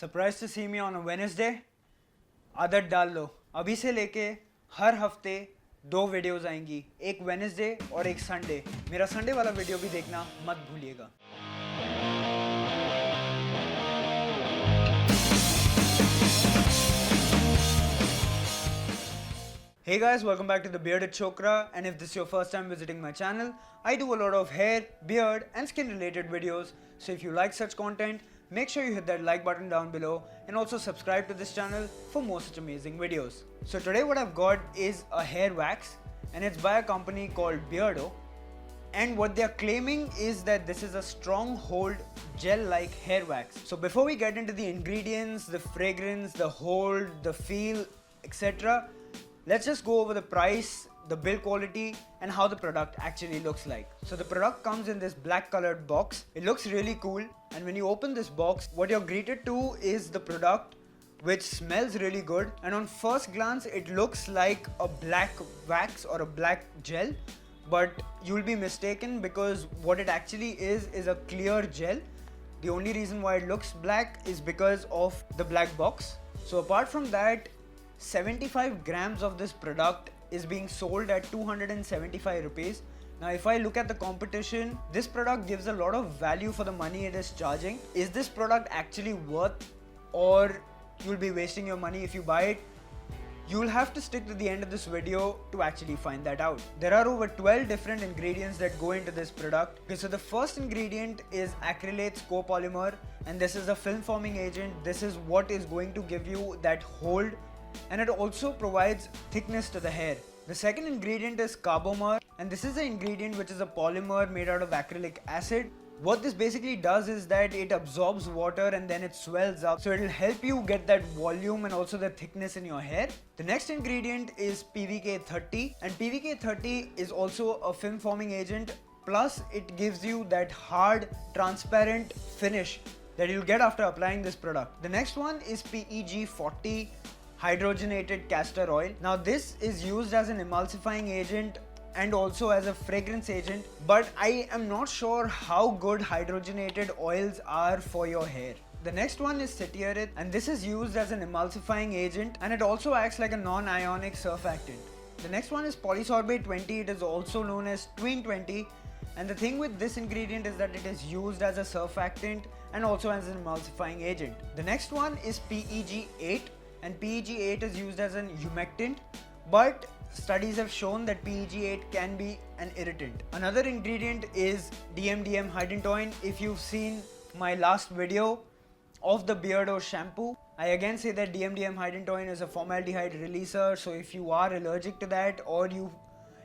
Surprise to see me on a Wednesday. आदत डाल लो, अभी से लेके हर हफ्ते 2 वीडियोस आएंगी, एक वेडनेसडे और एक संडे। मेरा संडे वाला वीडियो भी देखना मत भूलिएगा। Hey guys, welcome back to the Bearded Chokra, and if this is your first time visiting my channel, I do a lot of hair, beard and skin related videos. So if you like such content, make sure you hit that like button down below and also subscribe to this channel for more such amazing videos. So today what I've got is a hair wax, and it's by a company called Beardo. And what they are claiming is that this is a stronghold gel-like hair wax. So before we get into the ingredients, the fragrance, the hold, the feel, etc., let's just go over the price, the build quality and how the product actually looks like. So the product comes in this black colored box. It looks really cool, and when you open this box, what you're greeted to is the product, which smells really good, and on first glance it looks like a black wax or a black gel, but you'll be mistaken because what it actually is a clear gel. The only reason why it looks black is because of the black box. So apart from that, 75 grams of this product is being sold at 275 rupees. Now if I look at the competition, this product gives a lot of value for the money it is charging. Is this product actually worth, or you'll be wasting your money if you buy it? You'll have to stick to the end of this video to actually find that out. There are over 12 different ingredients that go into this product. Okay, so the first ingredient is acrylates copolymer, and this is a film forming agent. This is what is going to give you that hold, and it also provides thickness to the hair. The second ingredient is carbomer, and this is an ingredient which is a polymer made out of acrylic acid. What this basically does is that it absorbs water and then it swells up, so it will help you get that volume and also the thickness in your hair. The next ingredient is PVK30, and PVK30 is also a film forming agent, plus it gives you that hard transparent finish that you'll get after applying this product. The next one is PEG40, hydrogenated castor oil. Now this is used as an emulsifying agent and also as a fragrance agent, but I am not sure how good hydrogenated oils are for your hair. The next one is cetiarit, and this is used as an emulsifying agent, and it also acts like a non-ionic surfactant. The next one is polysorbate 20. It is also known as twin 20, and the thing with this ingredient is that it is used as a surfactant and also as an emulsifying agent. The next one is PEG8, and PEG8 is used as an humectant, but studies have shown that PEG8 can be an irritant. Another ingredient is DMDM hydantoin. If you've seen my last video of the Beardo shampoo, I again say that DMDM hydantoin is a formaldehyde releaser, so if you are allergic to that or you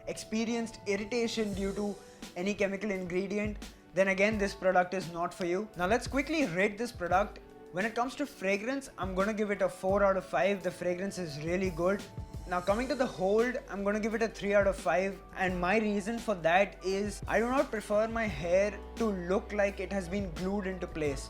experienced irritation due to any chemical ingredient, then again this product is not for you. Now let's quickly rate this product. When it comes to fragrance, I'm going to give it a 4 out of 5. The fragrance is really good. Now coming to the hold, I'm going to give it a 3 out of 5, and my reason for that is I do not prefer my hair to look like it has been glued into place.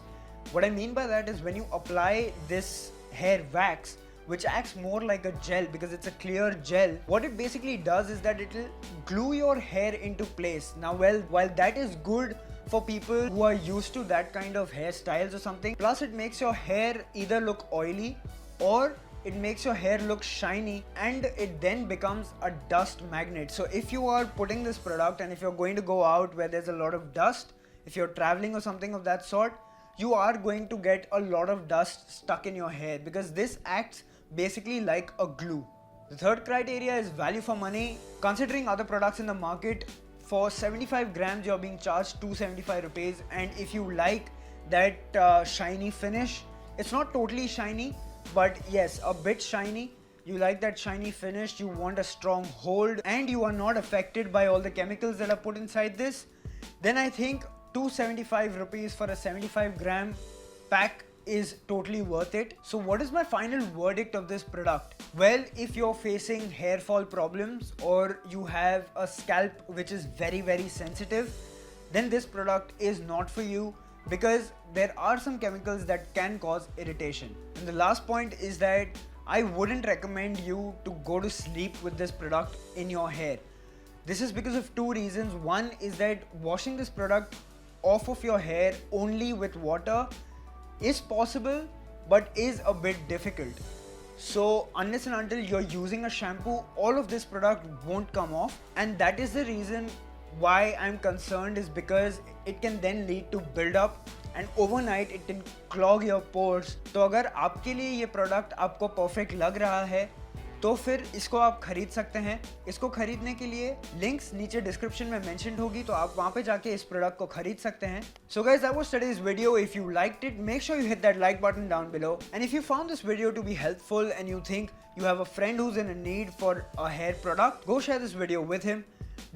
What I mean by that is when you apply this hair wax, which acts more like a gel because it's a clear gel, what it basically does is that it will glue your hair into place. Now while that is good for people who are used to that kind of hairstyles or something, plus it makes your hair either look oily or it makes your hair look shiny, and it then becomes a dust magnet. So if you are putting this product and if you're going to go out where there's a lot of dust, if you're traveling or something of that sort, you are going to get a lot of dust stuck in your hair because this acts basically like a glue. The third criteria is value for money. Considering other products in the market, for 75 grams you're being charged 275 rupees, and if you like that shiny finish, it's not totally shiny, but yes, a bit shiny. You like that shiny finish, you want a strong hold, and you are not affected by all the chemicals that are put inside this, then I think 275 rupees for a 75 gram pack is totally worth it. So what is my final verdict of this product? Well, if you're facing hair fall problems or you have a scalp which is very sensitive, then this product is not for you because there are some chemicals that can cause irritation. And the last point is that I wouldn't recommend you to go to sleep with this product in your hair. This is because of 2 reasons. One is that washing this product off of your hair only with water is possible, but is a bit difficult. So unless and until you're using a shampoo, all of this product won't come off, and that is the reason why I'm concerned, is because it can then lead to build up and overnight it can clog your pores. तो अगर आपके लिए ये product आपको perfect लग रहा है तो फिर इसको आप खरीद सकते हैं. इसको खरीदने के लिए लिंक्स नीचे डिस्क्रिप्शन में मेंशन्ड होगी, तो आप वहाँ पे जाके इस प्रोडक्ट को खरीद सकते हैं. So guys, that was today's video. If you liked it, make sure you hit that like button down below. And if you found this video to be helpful and you think you have a friend who's in a need for a hair product, go share this video with him.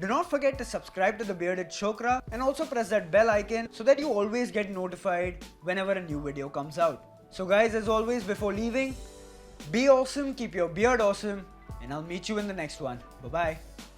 Do not forget to subscribe to The Bearded Chokra and also press that bell icon so that you always get notified whenever a new video comes out. So guys, as always, before leaving, be awesome, keep your beard awesome, and I'll meet you in the next one. Bye bye.